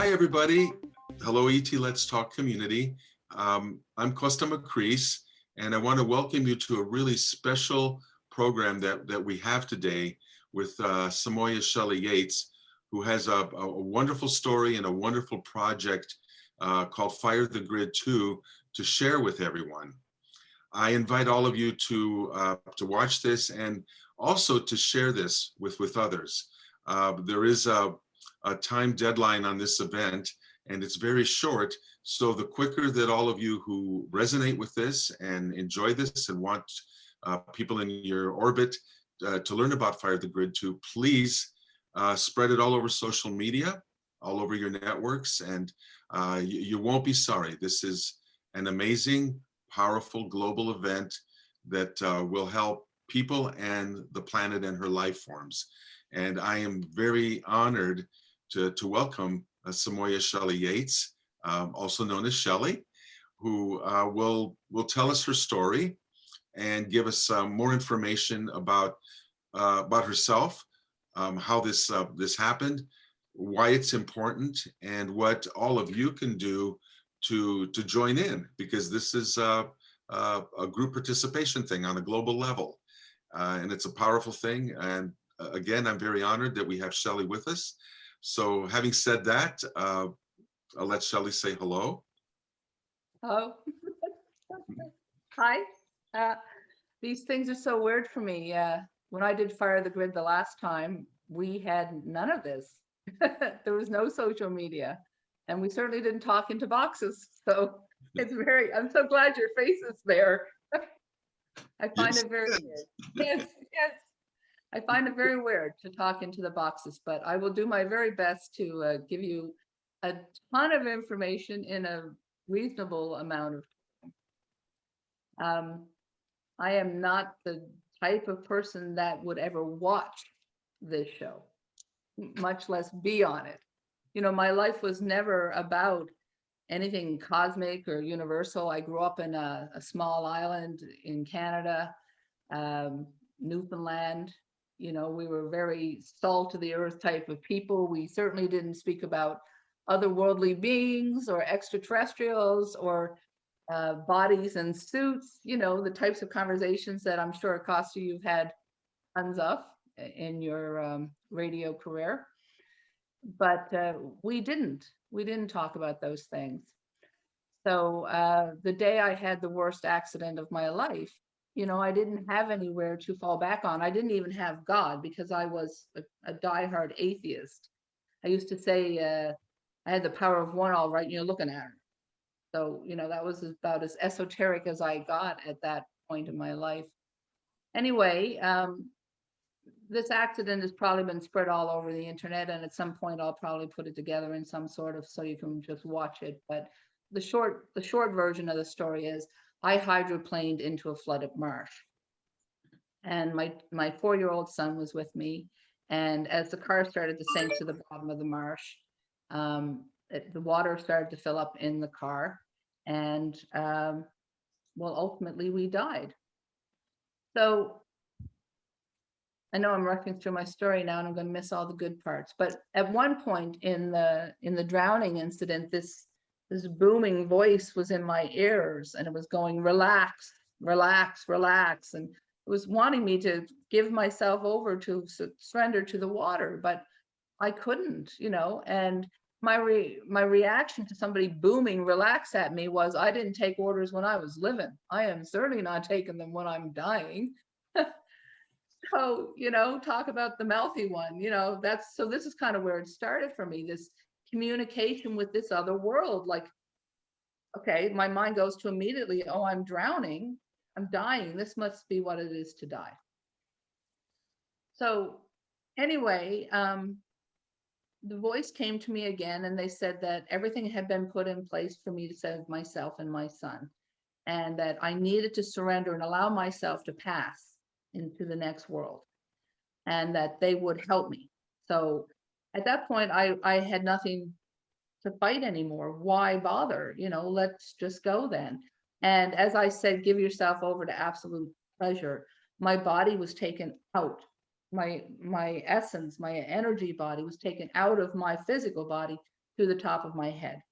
Hi, everybody. Hello, ET Let's Talk community. I'm Kosta, and I want to welcome you to a really special program that we have today with Samoiya Shelly Yates, who has a wonderful story and a wonderful project called Fire the Grid 2 to share with everyone. I invite all of you to watch this and also to share this with others. There is a time deadline on this event, and it's very short. So the quicker that all of you who resonate with this and enjoy this and want people in your orbit to learn about Fire the Grid 2, please spread it all over social media, all over your networks, and you won't be sorry. This is an amazing, powerful global event that will help people and the planet and her life forms. And I am very honored to welcome Samoiya Shelly Yates, also known as Shelly, who will tell us her story and give us more information about herself, how this happened, why it's important, and what all of you can do to join in, because this is a group participation thing on a global level, and it's a powerful thing. And again, I'm very honored that we have Shelly with us. So having said that, I'll let Shelly say hello. Hello. Hi. These things are so weird for me. When I did Fire the Grid the last time, we had none of this. There was no social media, and we certainly didn't talk into boxes. So it's I'm so glad your face is there. I find it very weird. Yes. I find it very weird to talk into the boxes, but I will do my very best to give you a ton of information in a reasonable amount of time. I am not the type of person that would ever watch this show, much less be on it. You know, my life was never about anything cosmic or universal. I grew up in a small island in Canada, Newfoundland. You know, we were very salt of the earth type of people. We certainly didn't speak about otherworldly beings or extraterrestrials or bodies and suits, you know, the types of conversations that I'm sure, Kosta, you've had tons of in your radio career. But we didn't talk about those things. So the day I had the worst accident of my life, you know, I didn't have anywhere to fall back on. I didn't even have God, because I was a diehard atheist. I used to say I had the power of one, all right, and you're looking at her. So, you know, that was about as esoteric as I got at that point in my life. Anyway, this accident has probably been spread all over the internet, and at some point I'll probably put it together in some sort of, so you can just watch it. But the short version of the story is I hydroplaned into a flooded marsh, and my 4-year-old son was with me. And as the car started to sink to the bottom of the marsh, the water started to fill up in the car, and well, ultimately we died. So I know I'm rushing through my story now, and I'm going to miss all the good parts. But at one point in the drowning incident, this booming voice was in my ears, and it was going, relax, relax, relax, and it was wanting me to give myself over to surrender to the water, but I couldn't, you know. And my reaction to somebody booming relax at me was, I didn't take orders when I was living. I am certainly not taking them when I'm dying. So, you know, talk about the mouthy one, you know, so this is kind of where it started for me, this communication with this other world. Like, okay, my mind goes to immediately, oh, I'm drowning, I'm dying, this must be what it is to die. So anyway, the voice came to me again, and they said that everything had been put in place for me to save myself and my son, and that I needed to surrender and allow myself to pass into the next world, and that they would help me. So at that point, I had nothing to fight anymore. Why bother? You know, let's just go then. And as I said, give yourself over to absolute pleasure. My body was taken out. My essence, my energy body was taken out of my physical body to the top of my head.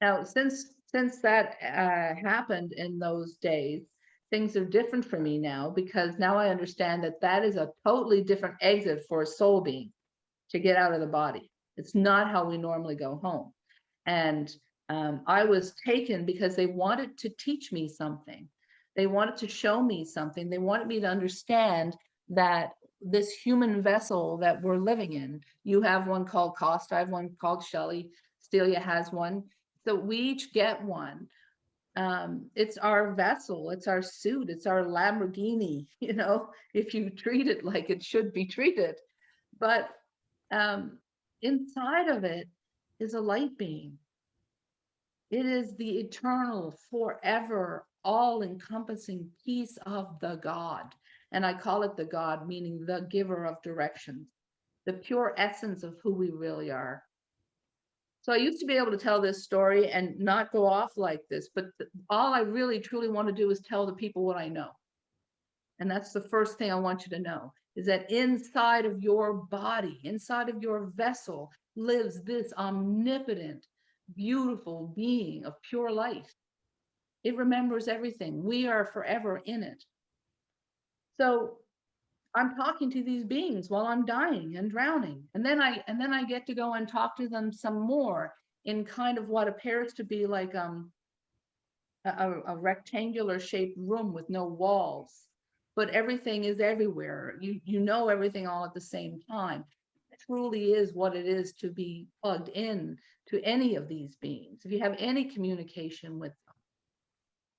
Now, since that happened in those days, things are different for me now, because now I understand that that is a totally different exit for a soul being to get out of the body. It's not how we normally go home. And I was taken because they wanted to teach me something. They wanted to show me something. They wanted me to understand that this human vessel that we're living in, you have one called Kosta, I have one called Shelly, Celia has one. So we each get one. It's our vessel, it's our suit, it's our Lamborghini, you know, if you treat it like it should be treated. But inside of it is a light being. It is the eternal, forever, all-encompassing piece of the God. And I call it the God, meaning the giver of directions, the pure essence of who we really are. So I used to be able to tell this story and not go off like this, but all I really truly want to do is tell the people what I know. And that's the first thing I want you to know, is that inside of your body, inside of your vessel, lives this omnipotent, beautiful being of pure light. It remembers everything. We are forever in it. So I'm talking to these beings while I'm dying and drowning. And then I get to go and talk to them some more in kind of what appears to be like a rectangular shaped room with no walls, but everything is everywhere. You know everything all at the same time. It truly is what it is to be plugged in to any of these beings, if you have any communication with them.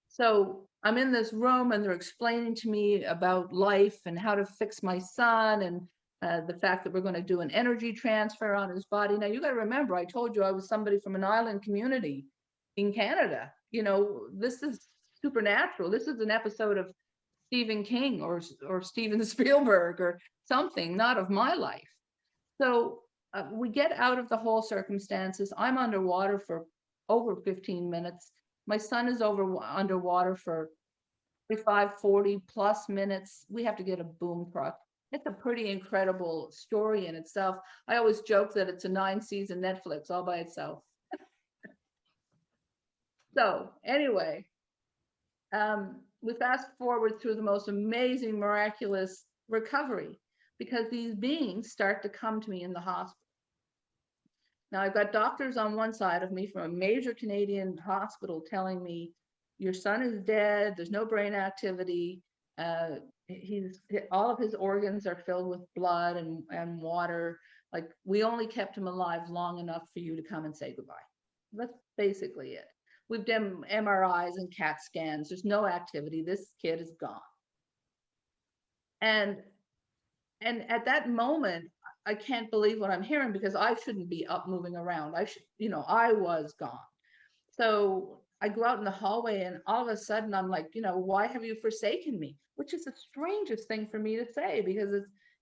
So I'm in this room and they're explaining to me about life and how to fix my son, and the fact that we're going to do an energy transfer on his body. Now, you got to remember, I told you I was somebody from an island community in Canada. You know, this is supernatural. This is an episode of Stephen King or Steven Spielberg or something, not of my life. So we get out of the whole circumstances. I'm underwater for over 15 minutes. My son is underwater for 35, 40 plus minutes. We have to get a boom truck. It's a pretty incredible story in itself. I always joke that it's a 9-season Netflix all by itself. So anyway, we fast forward through the most amazing, miraculous recovery, because these beings start to come to me in the hospital. Now, I've got doctors on one side of me from a major Canadian hospital telling me, your son is dead, there's no brain activity, all of his organs are filled with blood and water. Like, we only kept him alive long enough for you to come and say goodbye. That's basically it. We've done MRIs and CAT scans. There's no activity. This kid is gone. And at that moment, I can't believe what I'm hearing, because I shouldn't be up moving around. I was gone. So I go out in the hallway and all of a sudden I'm like, why have you forsaken me? Which is the strangest thing for me to say, because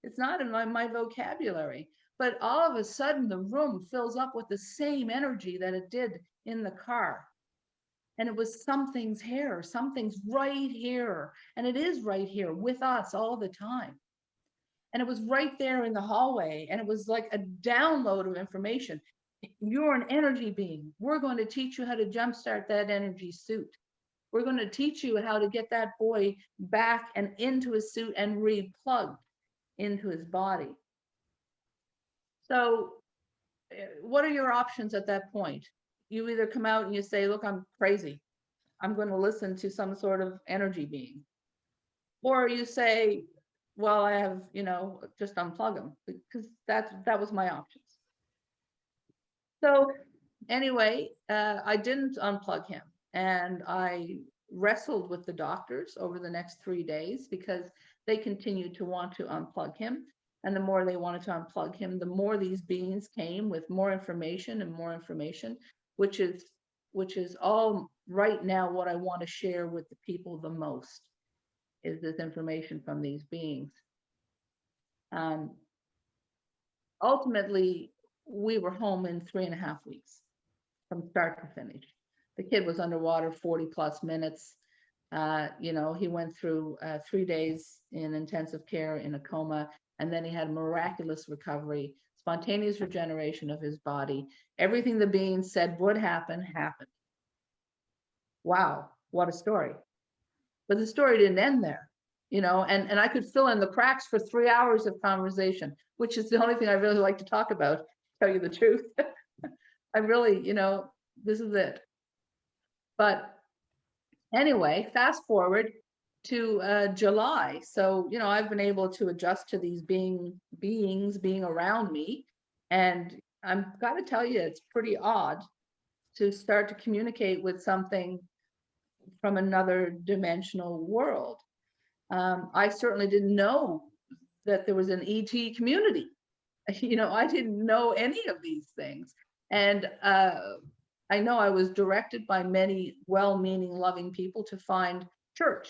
it's not in my vocabulary. But all of a sudden the room fills up with the same energy that it did in the car. And it was something's here, something's right here. And it is right here with us all the time. And it was right there in the hallway. And it was like a download of information. You're an energy being. We're going to teach you how to jumpstart that energy suit. We're going to teach you how to get that boy back and into his suit and re-plugged into his body. So what are your options at that point? You either come out and you say, look, I'm crazy. I'm going to listen to some sort of energy being. Or you say, well, I have, just unplug him, because that was my options. So anyway, I didn't unplug him, and I wrestled with the doctors over the next 3 days, because they continued to want to unplug him. And the more they wanted to unplug him, the more these beings came with more information and more information, which is all right now what I want to share with the people the most, is this information from these beings. Ultimately, we were home in 3.5 weeks from start to finish. The kid was underwater 40 plus minutes. He went through 3 days in intensive care in a coma, and then he had a miraculous recovery. spontaneous regeneration of his body. Everything the being said would happen, happened. Wow, what a story. But the story didn't end there, and I could fill in the cracks for 3 hours of conversation, which is the only thing I really like to talk about, to tell you the truth. I really, this is it. But anyway, fast forward to July. So, I've been able to adjust to these beings being around me. And I've got to tell you, it's pretty odd to start to communicate with something from another dimensional world. I certainly didn't know that there was an ET community. I didn't know any of these things. And I know I was directed by many well-meaning, loving people to find church.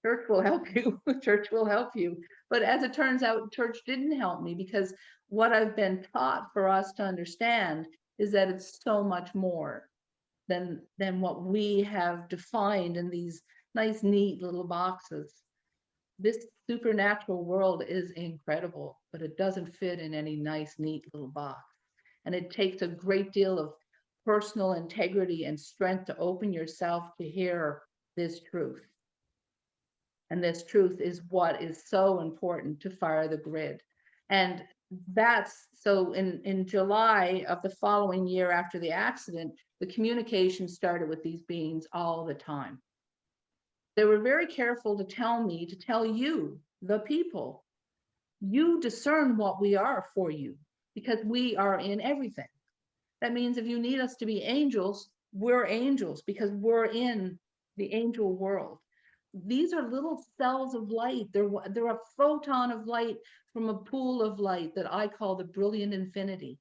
Church will help you. Church will help you. But as it turns out, church didn't help me, because what I've been taught for us to understand is that it's so much more than what we have defined in these nice, neat little boxes. This supernatural world is incredible, but it doesn't fit in any nice, neat little box. And it takes a great deal of personal integrity and strength to open yourself to hear this truth. And this truth is what is so important to fire the grid. And that's so in July of the following year after the accident, the communication started with these beings all the time. They were very careful to tell me, to tell you, the people, you discern what we are for you, because we are in everything. That means if you need us to be angels, we're angels, because we're in the angel world. These are little cells of light. They're a photon of light from a pool of light that I call the brilliant infinity.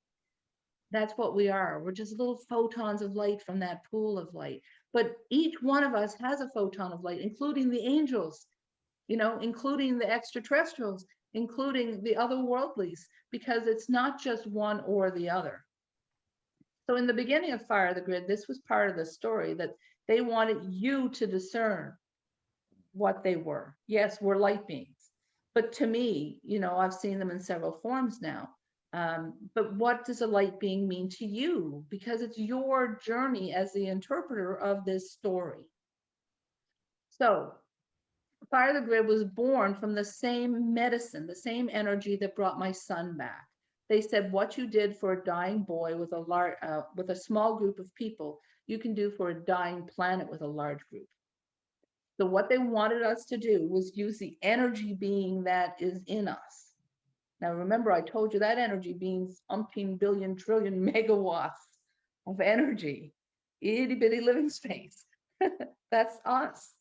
That's what we are. We're just little photons of light from that pool of light. But each one of us has a photon of light, including the angels, including the extraterrestrials, including the otherworldlies, because it's not just one or the other. So in the beginning of Fire the Grid, this was part of the story, that they wanted you to discern what they were. Yes, we're light beings. But to me, I've seen them in several forms now. But what does a light being mean to you? Because it's your journey as the interpreter of this story. So Fire the Grid was born from the same medicine, the same energy that brought my son back. They said, what you did for a dying boy with a small group of people, you can do for a dying planet with a large group. So what they wanted us to do was use the energy being that is in us. Now, remember, I told you that energy being umpteen billion trillion megawatts of energy, itty bitty living space. That's us.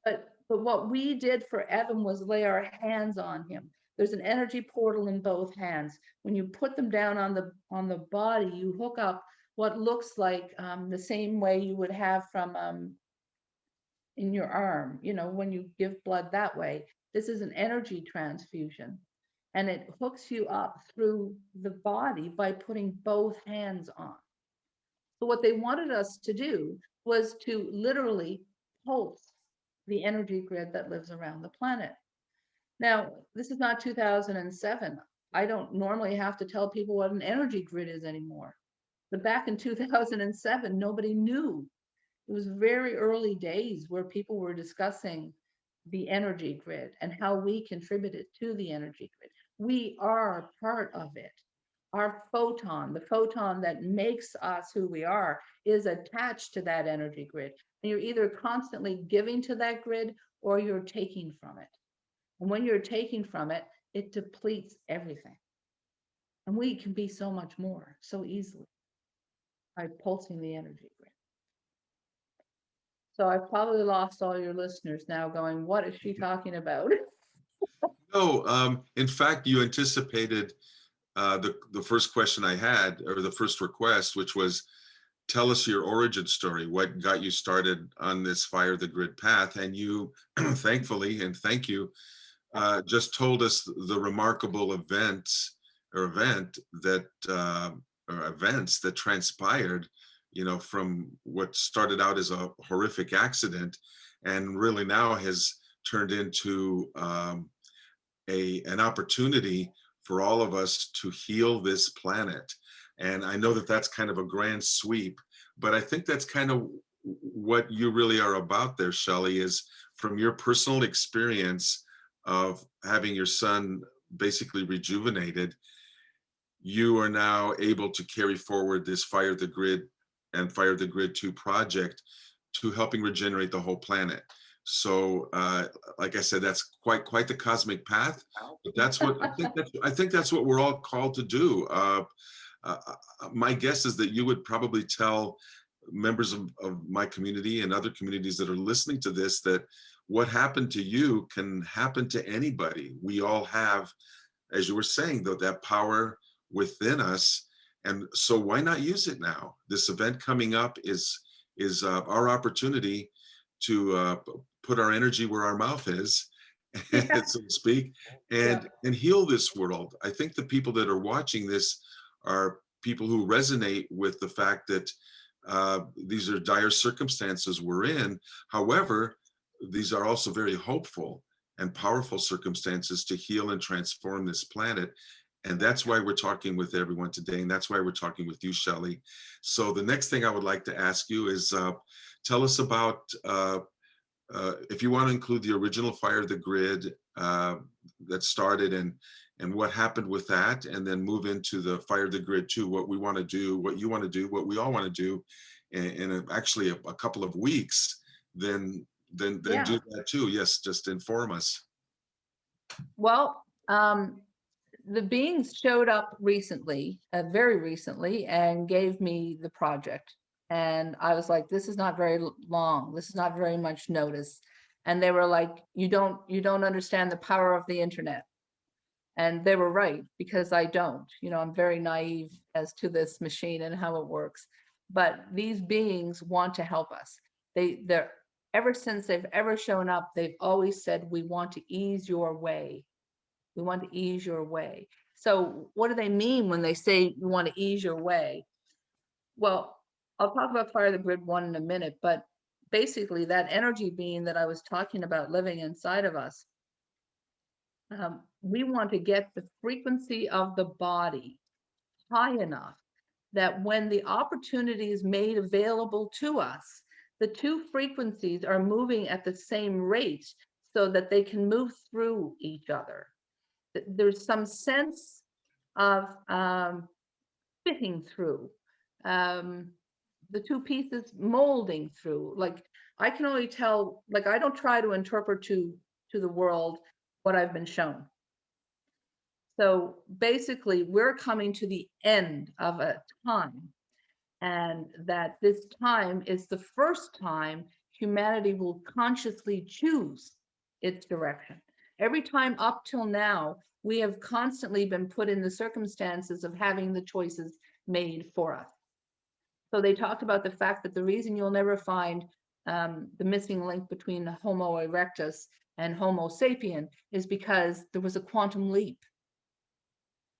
But what we did for Evan was lay our hands on him. There's an energy portal in both hands. When you put them down on the body, you hook up what looks like the same way you would have from in your arm, when you give blood that way. This is an energy transfusion, and it hooks you up through the body by putting both hands on. So what they wanted us to do was to literally pulse the energy grid that lives around the planet. Now, this is not 2007. I don't normally have to tell people what an energy grid is anymore. But back in 2007, nobody knew. It was very early days where people were discussing the energy grid and how we contributed to the energy grid. We are part of it. Our photon, the photon that makes us who we are, is attached to that energy grid. And you're either constantly giving to that grid or you're taking from it. And when you're taking from it, it depletes everything. And we can be so much more, so easily, by pulsing the energy grid. So I've probably lost all your listeners now going, what is she talking about? No, in fact, you anticipated the first question I had, or the first request, which was, tell us your origin story. What got you started on this Fire the Grid path? And you, thankfully, and thank you, just told us the remarkable events that transpired, from what started out as a horrific accident, and really now has turned into an opportunity for all of us to heal this planet. And I know that that's kind of a grand sweep, but I think that's kind of what you really are about there, Shelly, is from your personal experience of having your son basically rejuvenated, you are now able to carry forward this Fire the Grid and Fire the Grid 2 project to helping regenerate the whole planet. So, like I said, that's quite the cosmic path. But that's what I think that's what we're all called to do. My guess is that you would probably tell members of my community and other communities that are listening to this that what happened to you can happen to anybody. We all have, as you were saying, though, that power within us, and so why not use it now? This event coming up is our opportunity to put our energy where our mouth is, Yeah. so to speak, Yeah. and heal this world. I think the people that are watching this are people who resonate with the fact that these are dire circumstances we're in. However, these are also very hopeful and powerful circumstances to heal and transform this planet. And that's why we're talking with everyone today. And that's why we're talking with you, Shelly. So the next thing I would like to ask you is tell us about, if you want to include the original Fire the Grid that started and what happened with that, and then move into the Fire the Grid 2, what we want to do, what you want to do, what we all want to do in actually a couple of weeks, then Yeah. do that too. Yes, just inform us. Well, the beings showed up recently, very recently, and gave me the project. And I was like, this is not very long. This is not very much notice. And they were like, you don't understand the power of the internet. And they were right, because I don't. I'm very naive as to this machine and how it works. But these beings want to help us. They're ever since they've ever shown up, they've always said, we want to ease your way. We want to ease your way. So what do they mean when they say you want to ease your way? Well, I'll talk about Fire the Grid 1 in a minute, but basically that energy being that I was talking about living inside of us, we want to get the frequency of the body high enough that when the opportunity is made available to us, the two frequencies are moving at the same rate so that they can move through each other. There's some sense of fitting through, um, the two pieces molding through. Like I can only tell, like I don't try to interpret to the world what I've been shown. So basically, we're coming to the end of a time, and that this time is the first time humanity will consciously choose its direction. Every time up till now, we have constantly been put in the circumstances of having the choices made for us. So they talked about the fact that the reason you'll never find the missing link between Homo erectus and Homo sapien is because there was a quantum leap.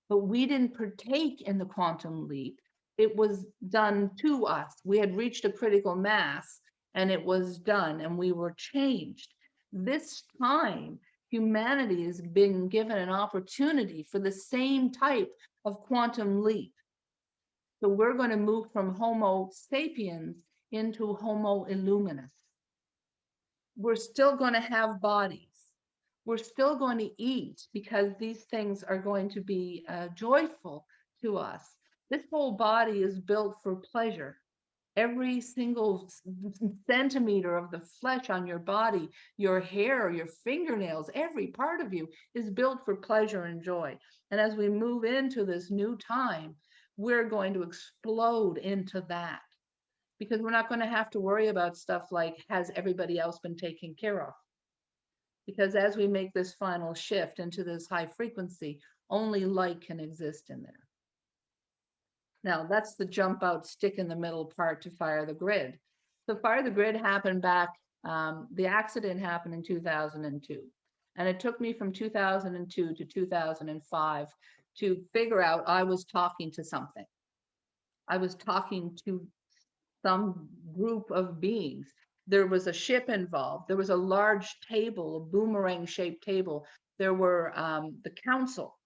But we didn't partake in the quantum leap. It was done to us. We had reached a critical mass and it was done and we were changed. This time, humanity has been given an opportunity for the same type of quantum leap. So we're going to move from Homo sapiens into Homo illuminus. We're still going to have bodies. We're still going to eat because these things are going to be joyful to us. This whole body is built for pleasure. Every single centimeter of the flesh on your body, your hair, your fingernails, every part of you is built for pleasure and joy. And as we move into this new time, we're going to explode into that, because we're not going to have to worry about stuff like, has everybody else been taken care of? Because as we make this final shift into this high frequency, only light can exist in there. Now, that's the jump out, stick in the middle part to Fire the Grid. So Fire the Grid happened back, the accident happened in 2002. And it took me from 2002 to 2005 to figure out I was talking to something. I was talking to some group of beings. There was a ship involved. There was a large table, a boomerang shaped table. There were the council.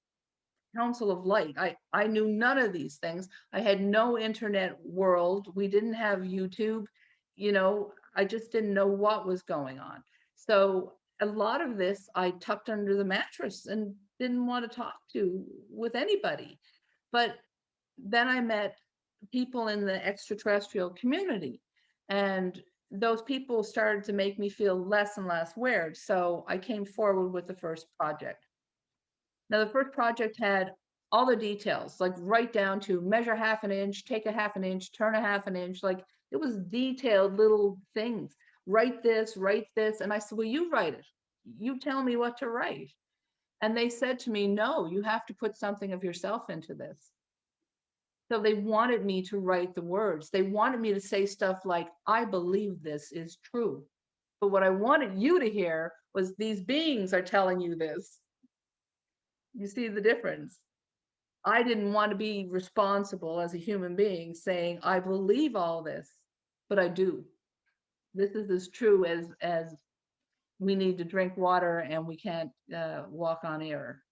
Council of Light. I knew none of these things. I had no internet world. We didn't have YouTube. I just didn't know what was going on. So a lot of this I tucked under the mattress and didn't want to talk to with anybody. But then I met people in the extraterrestrial community, and those people started to make me feel less and less weird. So I came forward with the first project. Now, the first project had all the details, like right down to measure half an inch, take a half an inch, turn a half an inch. Like it was detailed little things. Write this, write this. And I said, well, you write it. You tell me what to write. And they said to me, no, you have to put something of yourself into this. So they wanted me to write the words. They wanted me to say stuff like, I believe this is true. But what I wanted you to hear was these beings are telling you this. You see the difference? I didn't want to be responsible as a human being saying, I believe all this, but I do. This is as true as we need to drink water and we can't walk on air,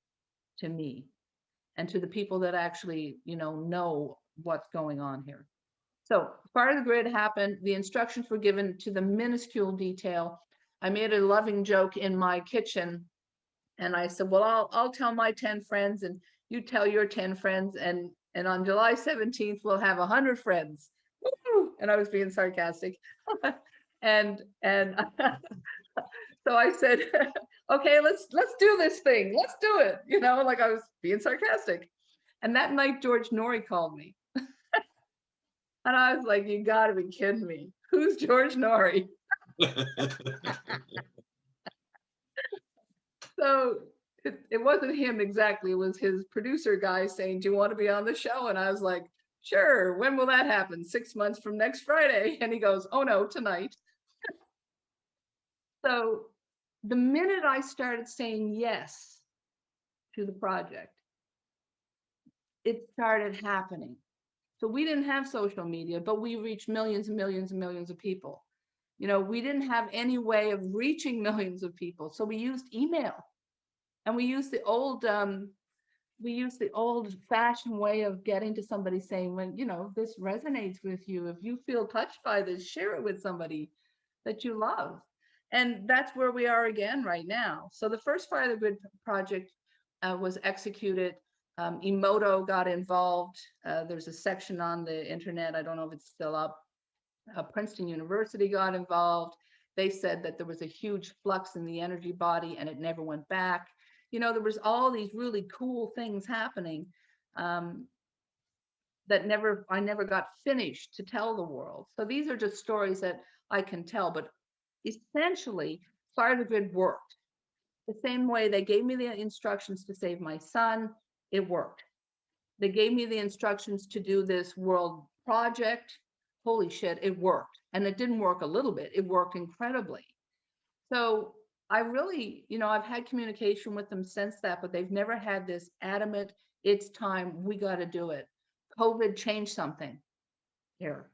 to me, and to the people that actually, know what's going on here. So Fire of the Grid happened. The instructions were given to the minuscule detail. I made a loving joke in my kitchen, and I said, well, I'll tell my 10 friends and you tell your 10 friends, and on July 17th, we'll have 100 friends. Woo! And I was being sarcastic. and so I said, okay, let's do this thing. Let's do it. Like I was being sarcastic. And that night, George Norrie called me. And I was like, you gotta be kidding me. Who's George Norrie? So it wasn't him exactly. It was his producer guy saying, do you want to be on the show? And I was like, sure. When will that happen? 6 months from next Friday. And he goes, oh no, tonight. So the minute I started saying yes to the project, it started happening. So we didn't have social media, but we reached millions and millions and millions of people. We didn't have any way of reaching millions of people. So we used email, and we used the old-fashioned way of getting to somebody, saying, when this resonates with you, if you feel touched by this, share it with somebody that you love. And that's where we are again right now. So the first Fire the Grid project was executed. Emoto got involved. There's a section on the internet, I don't know if it's still up. Princeton University got involved. They said that there was a huge flux in the energy body and it never went back. There was all these really cool things happening that I never got finished to tell the world. So these are just stories that I can tell, but essentially, Fire the Grid worked. The same way they gave me the instructions to save my son, it worked. They gave me the instructions to do this world project. Holy shit, it worked. And it didn't work a little bit, it worked incredibly. So I really, I've had communication with them since that, but they've never had this adamant, it's time, we got to do it. COVID changed something here.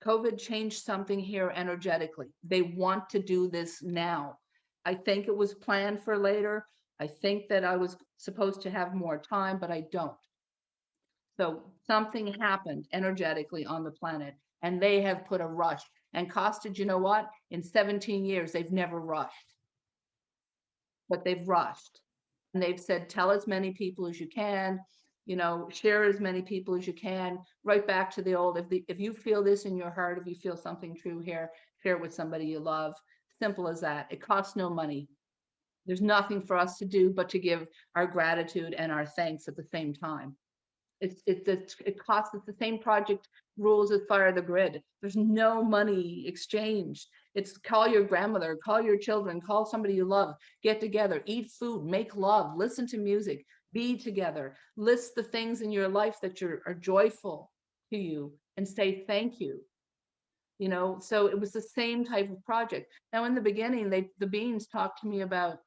COVID changed something here energetically. They want to do this now. I think it was planned for later. I think that I was supposed to have more time, but I don't. So something happened energetically on the planet, and they have put a rush. And Kosta, you know what? In 17 years, they've never rushed. But they've rushed. And they've said, tell as many people as you can, share as many people as you can. Right back to the old, if you feel this in your heart, if you feel something true here, share it with somebody you love. Simple as that. It costs no money. There's nothing for us to do but to give our gratitude and our thanks at the same time. It costs, it's the same project rules as Fire the Grid. There's no money exchanged. It's call your grandmother, call your children, call somebody you love, get together, eat food, make love, listen to music, be together, list the things in your life that are joyful to you, and say thank you. So it was the same type of project. Now in the beginning, the beings talked to me about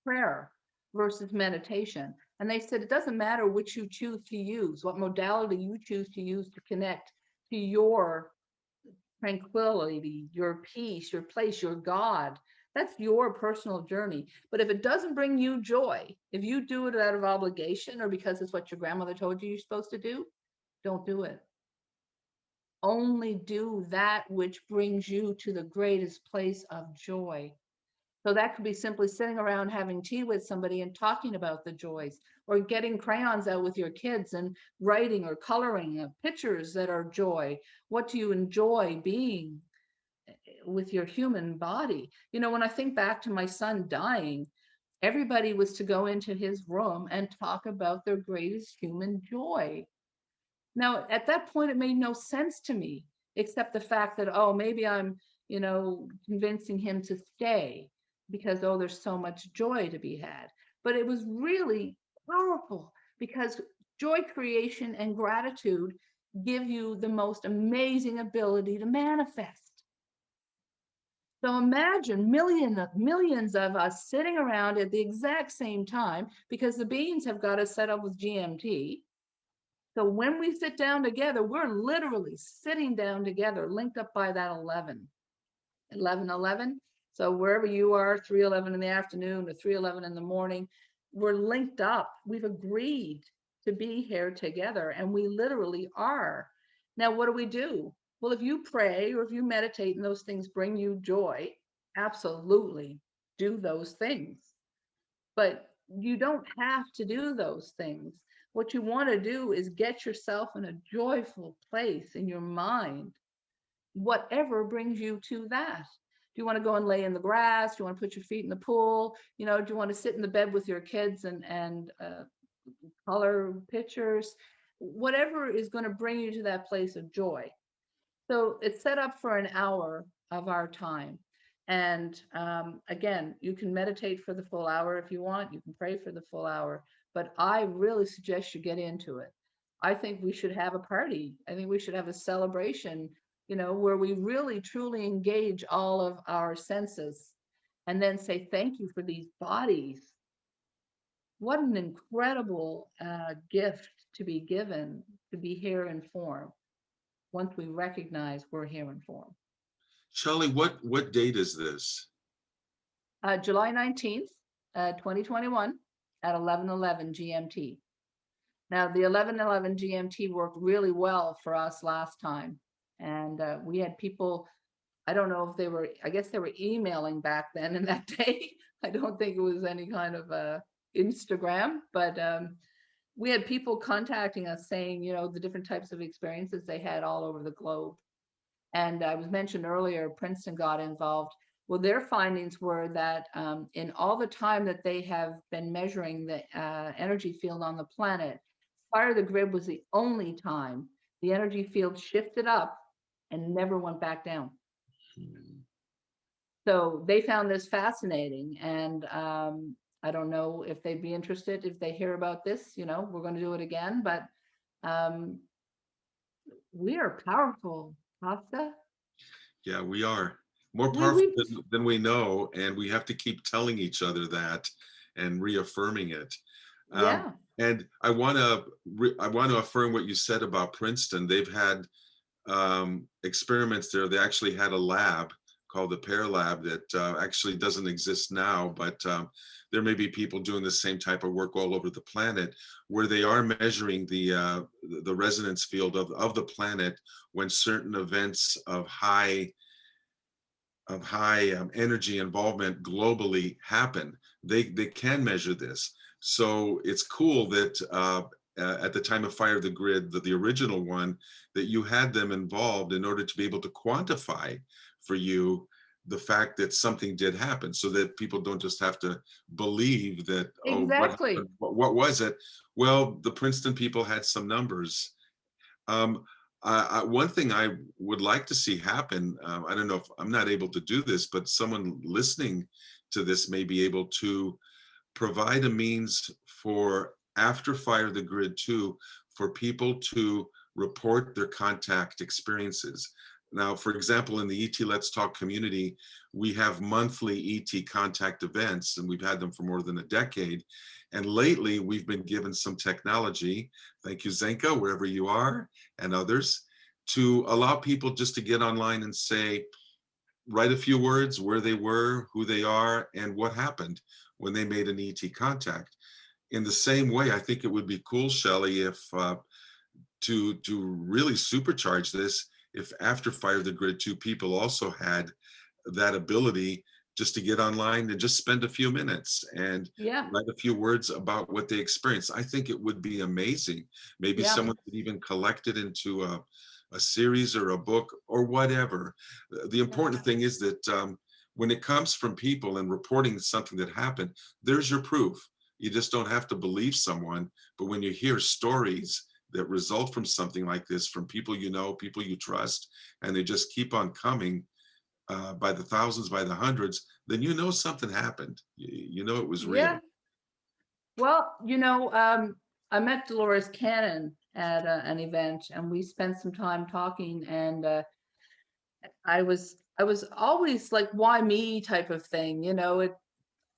prayer versus meditation. And they said, it doesn't matter which you choose to use, what modality you choose to use to connect to your tranquility, your peace, your place, your God. That's your personal journey. But if it doesn't bring you joy, if you do it out of obligation or because it's what your grandmother told you you're supposed to do, don't do it. Only do that which brings you to the greatest place of joy. So that could be simply sitting around having tea with somebody and talking about the joys, or getting crayons out with your kids and writing or coloring pictures that are joy. What do you enjoy being with your human body? You know, when I think back to my son dying, everybody was to go into his room and talk about their greatest human joy. Now, at that point, it made no sense to me, except the fact that, oh, maybe I'm, convincing him to stay because, oh, there's so much joy to be had. But it was really powerful because joy creation and gratitude give you the most amazing ability to manifest. So imagine millions of us sitting around at the exact same time because the beings have got us set up with GMT. So when we sit down together, we're literally sitting down together, linked up by that 11. So wherever you are, 3:11 in the afternoon or 3:11 in the morning, we're linked up. We've agreed to be here together, and we literally are. Now, what do? Well, if you pray or if you meditate and those things bring you joy, absolutely do those things. But you don't have to do those things. What you want to do is get yourself in a joyful place in your mind, whatever brings you to that. Do you want to go and lay in the grass? Do you want to put your feet in the pool? Do you want to sit in the bed with your kids and color pictures? Whatever is going to bring you to that place of joy. So it's set up for an hour of our time. And again, you can meditate for the full hour if you want. You can pray for the full hour. But I really suggest you get into it. I think we should have a party. I think we should have a celebration, where we really truly engage all of our senses and then say thank you for these bodies. What an incredible gift to be given, to be here in form, once we recognize we're here in form. Shelly, what date is this? July 19th, 2021 at 11:11 GMT. Now, the 11:11 GMT worked really well for us last time. And we had people, I don't know if I guess they were emailing back then in that day. I don't think it was any kind of Instagram, but we had people contacting us saying, the different types of experiences they had all over the globe. And I was mentioned earlier, Princeton got involved. Well, their findings were that in all the time that they have been measuring the energy field on the planet, fire the grid was the only time the energy field shifted up and never went back down. So they found this fascinating. And I don't know if they'd be interested if they hear about this, we're going to do it again. But we are powerful, Kosta. Yeah, we are more We, powerful we than we know, and we have to keep telling each other that and reaffirming it. Yeah. And I want to affirm what you said about Princeton. They've had experiments there. They actually had a lab called the Pear Lab that actually doesn't exist now, but there may be people doing the same type of work all over the planet, where they are measuring the resonance field of the planet when certain events of high energy involvement globally happen. They can measure this. So it's cool that at the time of Fire of the Grid, the original one, that you had them involved in order to be able to quantify for you the fact that something did happen, so that people don't just have to believe that, Exactly. what was it? Well, the Princeton people had some numbers. One thing I would like to see happen, I don't know if I'm not able to do this, but someone listening to this may be able to provide a means for after Fire the Grid too, for people to report their contact experiences. Now, for example, in the ET Let's Talk community, we have monthly ET contact events, and we've had them for more than a decade. And lately, we've been given some technology, thank you, Zenka, wherever you are, and others, to allow people just to get online and say, write a few words where they were, who they are, and what happened when they made an ET contact. In the same way, I think it would be cool, Shelly, if to really supercharge this, if after Fire the Grid 2 people also had that ability just to get online and just spend a few minutes and Yeah, write a few words about what they experienced. I think it would be amazing. Maybe yeah, someone could even collect it into a series or a book or whatever. The yeah, important thing is that when it comes from people and reporting something that happened, there's your proof. You just don't have to believe someone. But when you hear stories that result from something like this, from people you know, people you trust, and they just keep on coming, by the thousands, by the hundreds, then you know something happened. You know it was real. yeah. Well, I met Dolores Cannon at an event, and we spent some time talking. And I was always like, why me type of thing,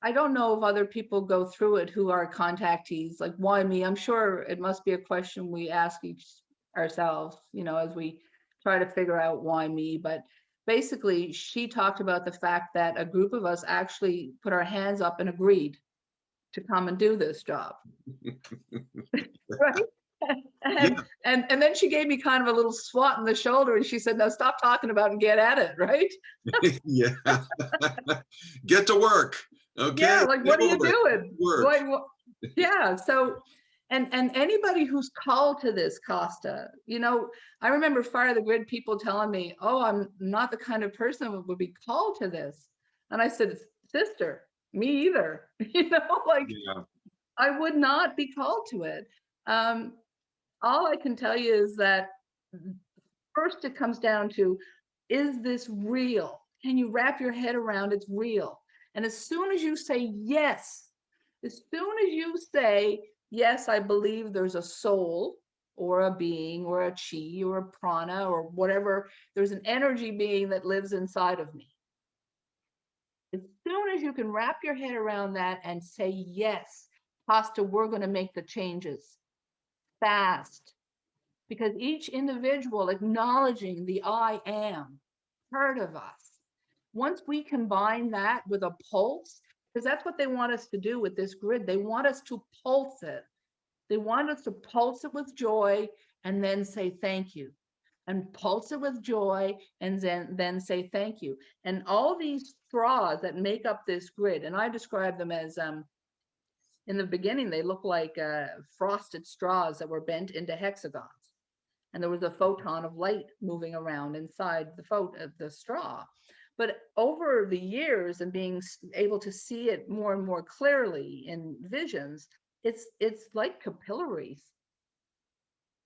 I don't know if other people go through it who are contactees, like why me? I'm sure it must be a question we ask each ourselves, as we try to figure out why me. But basically, she talked about the fact that a group of us actually put our hands up and agreed to come and do this job. Right. Yeah, And then she gave me kind of a little swat in the shoulder, and she said, "Now stop talking about it and get at it," right? yeah. Get to work. Yeah, Okay, like, get what are you over it. doing? Work. Yeah, so and anybody who's called to this, Costa, I remember Fire the Grid people telling me, "Oh, I'm not the kind of person who would be called to this." And I said, "Sister, me either." Like, Yeah. I would not be called to it. Um, all I can tell you is that first it comes down to, is this real? Can you wrap your head around it's real? And as soon as you say yes, as soon as you say, yes, I believe there's a soul or a being or a chi or a prana or whatever, there's an energy being that lives inside of me. As soon as you can wrap your head around that and say, yes, Pasta, we're going to make the changes fast, because each individual acknowledging the I am part of us. Once we combine that with a pulse, because that's what they want us to do with this grid, they want us to pulse it. They want us to pulse it with joy and then say thank you. And pulse it with joy and then say thank you. And all these straws that make up this grid, and I describe them as in the beginning, they look like frosted straws that were bent into hexagons. And there was a photon of light moving around inside the straw. But over the years and being able to see it more and more clearly in visions, it's like capillaries.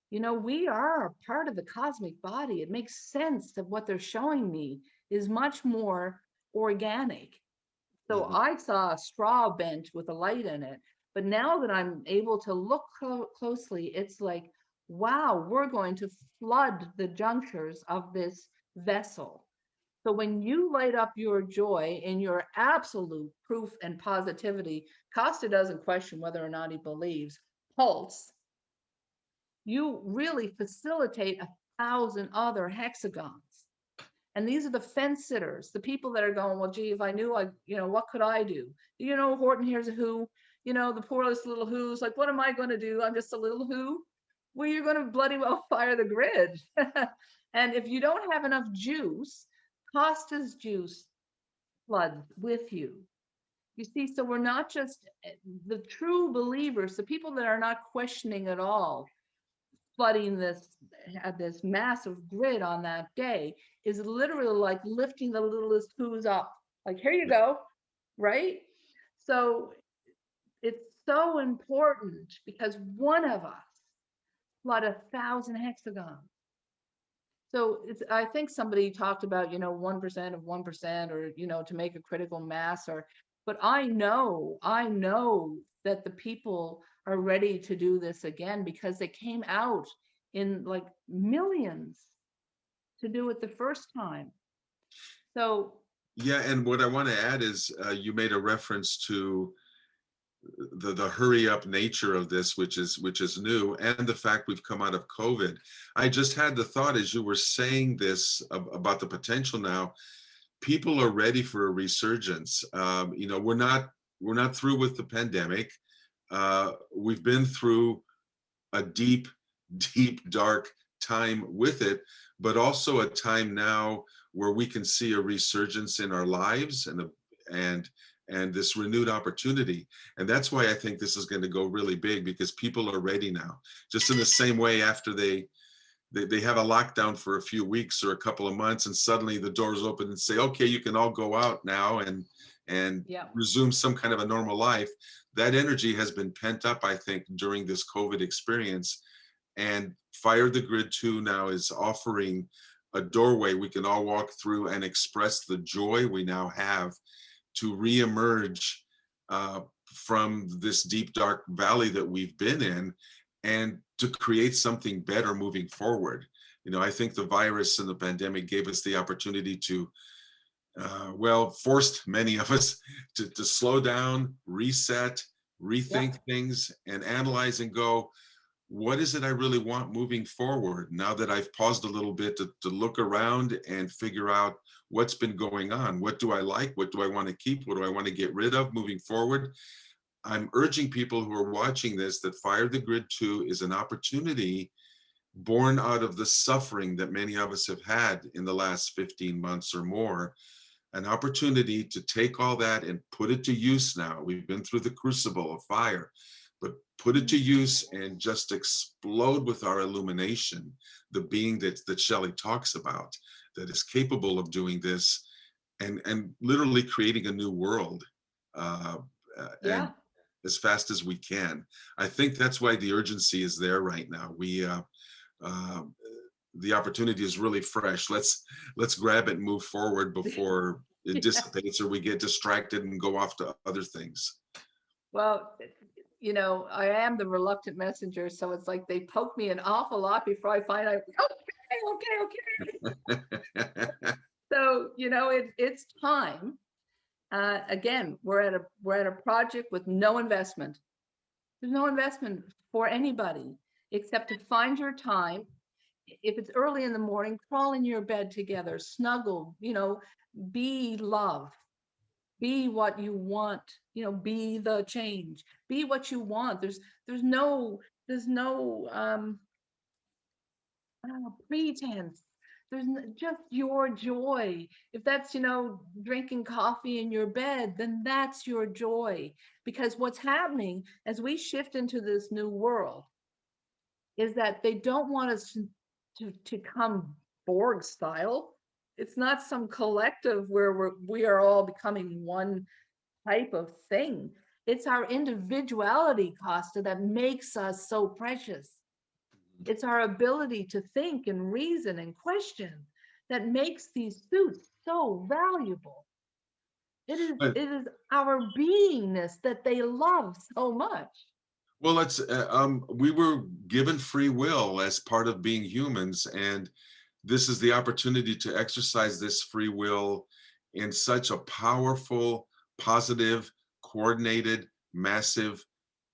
We are a part of the cosmic body. It makes sense that what they're showing me is much more organic. So Mhm. I saw a straw bent with a light in it. But now that I'm able to look closely, it's like, wow, we're going to flood the junctures of this vessel. So when you light up your joy in your absolute proof and positivity, Costa doesn't question whether or not he believes, pulse, you really facilitate 1,000 other hexagons. And these are the fence sitters, the people that are going, well, gee, if I knew, what could I do? Horton here's a who, the poorest little who's like, what am I going to do? I'm just a little who. Well, you're going to bloody well fire the grid. And if you don't have enough juice, Costa's juice floods with you. You see, so we're not just the true believers, the people that are not questioning at all, flooding this massive grid on that day is literally like lifting the littlest who's up. Like, here you go, right? So it's so important because one of us flood 1,000 hexagons. So I think somebody talked about, 1% of 1%, or, to make a critical mass, but I know that the people are ready to do this again because they came out in like millions to do it the first time. So Yeah, and what I want to add is you made a reference to the hurry up nature of this, which is new, and the fact we've come out of COVID. I just had the thought as you were saying this about the potential now. people are ready for a resurgence. You know, we're not through with the pandemic. We've been through a deep, deep, dark time with it, but also a time now where we can see a resurgence in our lives and and this renewed opportunity. And that's why I think this is going to go really big, because people are ready now. Just in the same way, after they have a lockdown for a few weeks or a couple of months, and suddenly the doors open and say, okay, you can all go out now and Yeah. resume some kind of a normal life. That energy has been pent up, I think, during this COVID experience. And Fire the Grid 2 now is offering a doorway we can all walk through and express the joy we now have to reemerge from this deep, dark valley that we've been in, and to create something better moving forward. You know, I think the virus and the pandemic gave us the opportunity to, well, forced many of us to slow down, reset, rethink things, and analyze and go, what is it I really want moving forward? Now that I've paused a little bit to look around and figure out what's been going on. What do I like? What do I want to keep? What do I want to get rid of moving forward? I'm urging people who are watching this that Fire the Grid 2 is an opportunity born out of the suffering that many of us have had in the last 15 months or more, an opportunity to take all that and put it to use now. We've been through the crucible of fire, but put it to use and just explode with our illumination, the being that Shelly talks about, that is capable of doing this and literally creating a new world, and as fast as we can. I think that's why the urgency is there right now. The opportunity is really fresh. Let's grab it and move forward before it dissipates or we get distracted and go off to other things. Well, you know, I am the reluctant messenger, so it's like they poke me an awful lot before I find out, okay. So, you know, it's time. Again, we're at a project with no investment. There's no investment for anybody except to find your time. If it's early in the morning, crawl in your bed together, snuggle, you know, be love, be what you want, you know, be the change, be what you want. There's no pretense. There's just your joy. If that's, you know, drinking coffee in your bed, then that's your joy. Because what's happening as we shift into this new world is that they don't want us to come Borg style. It's not some collective where we are all becoming one type of thing. It's our individuality, Kosta, that makes us so precious. It's our ability to think and reason and question that makes these suits so valuable. It is our beingness that they love so much. Well, we were given free will as part of being humans, and this is the opportunity to exercise this free will in such a powerful, positive, coordinated, massive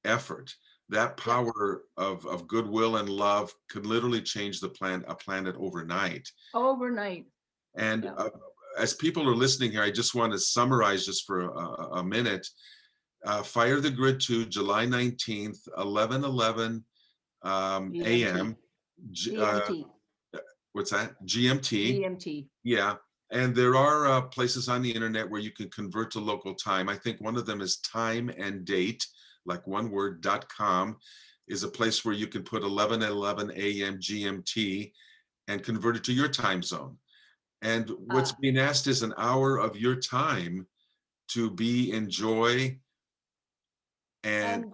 effort. That power of goodwill and love could literally change a planet overnight. Overnight. And as people are listening here, I just want to summarize just for a minute. Fire the Grid 2, July 19th, 11:11 a.m. GMT. What's that? GMT. GMT. Yeah. And there are places on the internet where you can convert to local time. I think one of them is time and date, like one word, .com, is a place where you can put 11:11 a.m. GMT and convert it to your time zone. And what's being asked is an hour of your time to be in joy and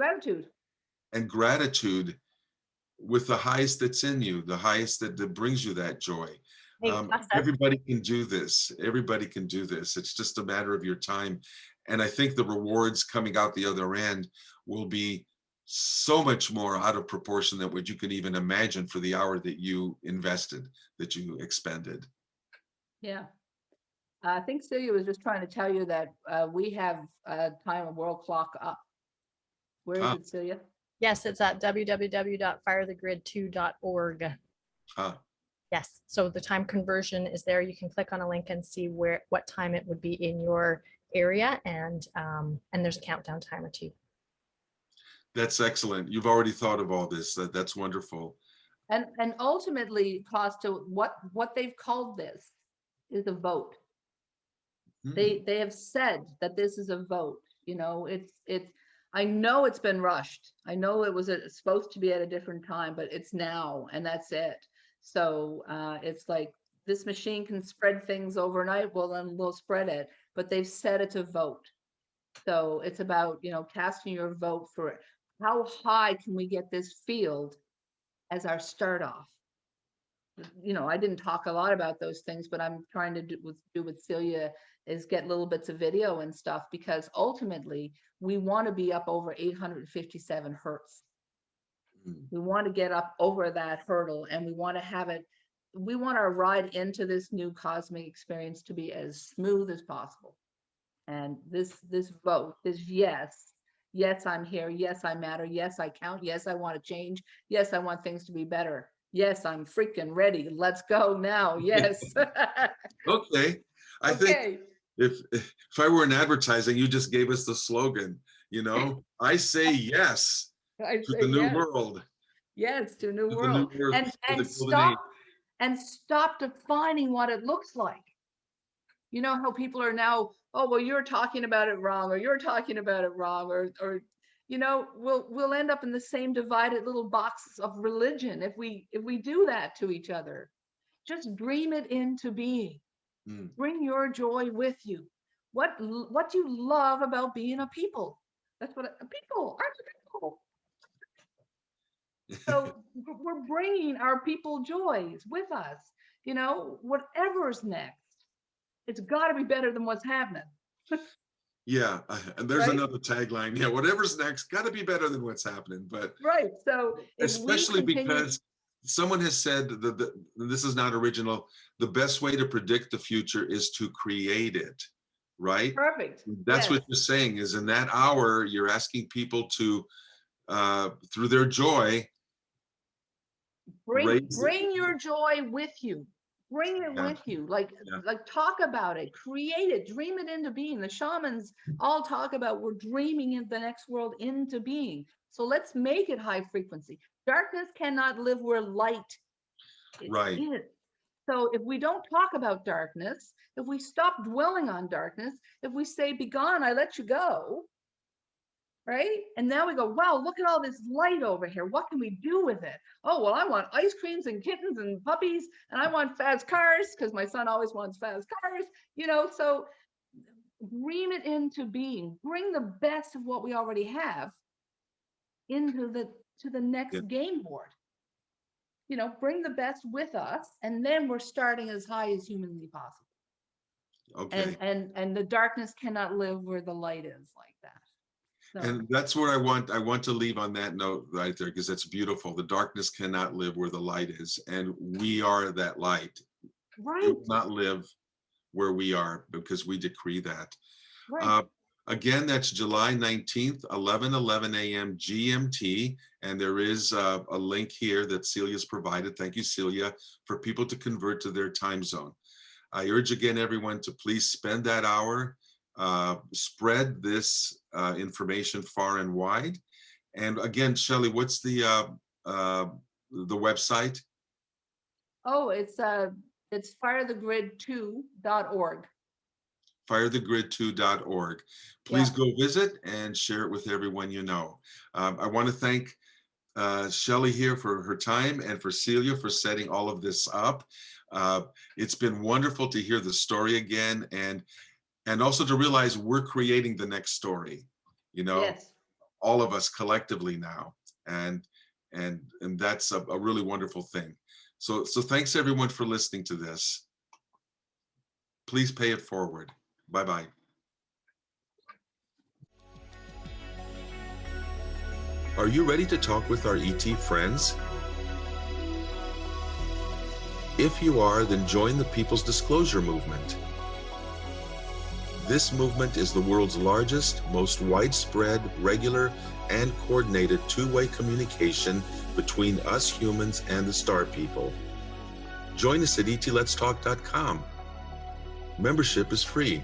gratitude with the highest that's in you, the highest that brings you that joy. Everybody can do this. Everybody can do this. It's just a matter of your time. And I think the rewards coming out the other end will be so much more out of proportion than what you can even imagine for the hour that you invested, that you expended. Yeah. I think Celia was just trying to tell you that we have a time and world clock up. Where is it, Celia? Yes, it's at www.firethegrid2.org. Yes. So the time conversion is there. You can click on a link and see what time it would be in your area, and there's a countdown timer too. That's excellent. You've already thought of all this. That's wonderful. And ultimately, Costa, what they've called this is a vote. Hmm. They have said that this is a vote. You know, it's I know it's been rushed. I know it was supposed to be at a different time, but it's now, and that's it. So it's like this machine can spread things overnight. Well, then we'll spread it. But they've said it's a vote. So it's about, you know, casting your vote for it. How high can we get this field as our start off? You know, I didn't talk a lot about those things, but I'm trying to do with Celia is get little bits of video and stuff, because ultimately we want to be up over 857 hertz. We want to get up over that hurdle, and we want to have it. We want our ride into this new cosmic experience to be as smooth as possible. And this vote, this yes, I'm here. Yes, I matter. Yes, I count. Yes, I want to change. Yes, I want things to be better. Yes, I'm freaking ready. Let's go now. Yes. Okay. I think Okay. if I were in advertising, you just gave us the slogan, you know, I say yes I to say the new yes. world. Yes, to a new To the new world. earth, to the golden age. And stop defining what it looks like. You know how people are now, oh, well, you're talking about it wrong, or you're talking about it wrong, or you know, we'll end up in the same divided little boxes of religion if we do that to each other. Just dream it into being. Bring your joy with you. What do you love about being a people? That's what people are. People. So we're bringing our people joys with us. You know, whatever's next, it's got to be better than what's happening. Yeah, and there's Right? another tagline. Yeah, whatever's next got to be better than what's happening. But Right. So if we especially continue, because someone has said that this is not original. The best way to predict the future is to create it, right? perfect. That's Yes. what you're saying. Is in that hour you're asking people to, through their joy, raise. Bring your joy with you. Bring it Yeah, with you. Like yeah. talk about it, create it, dream it into being. The shamans all talk about we're dreaming in the next world into being. So let's make it high frequency. Darkness cannot live where light Right. is. So if we don't talk about darkness, if we stop dwelling on darkness, if we say, be gone, I let you go, right? And now we go, wow, look at all this light over here. What can we do with it? Oh, well, I want ice creams and kittens and puppies, and I want fast cars because my son always wants fast cars, you know, so dream it into being. Bring the best of what we already have into the next Yeah. game board. You know, bring the best with us, and then we're starting as high as humanly possible. Okay. And the darkness cannot live where the light is like that. So. And that's where I want to leave on that note right there, because that's beautiful. The darkness cannot live where the light is, and we are that light. Right. It will not live where we are because we decree that. Right. Again, that's July 19th, 11:11 a.m. GMT, and there is a link here that Celia's provided. Thank you, Celia, for people to convert to their time zone. I urge again everyone to please spend that hour, spread this information far and wide. And again, Shelly, what's the website? Oh, it's firethegrid2.org. firethegrid2.org. Please go visit and share it with everyone you know. I want to thank Shelly here for her time, and for Celia for setting all of this up. It's been wonderful to hear the story again, and also to realize we're creating the next story, you know, yes. all of us collectively now, and that's a really wonderful thing. So thanks everyone for listening to this. Please pay it forward. Bye-bye. Are you ready to talk with our ET friends? If you are, then join the People's Disclosure Movement. This movement is the world's largest, most widespread, regular, and coordinated two-way communication between us humans and the star people. Join us at etletstalk.com. Membership is free.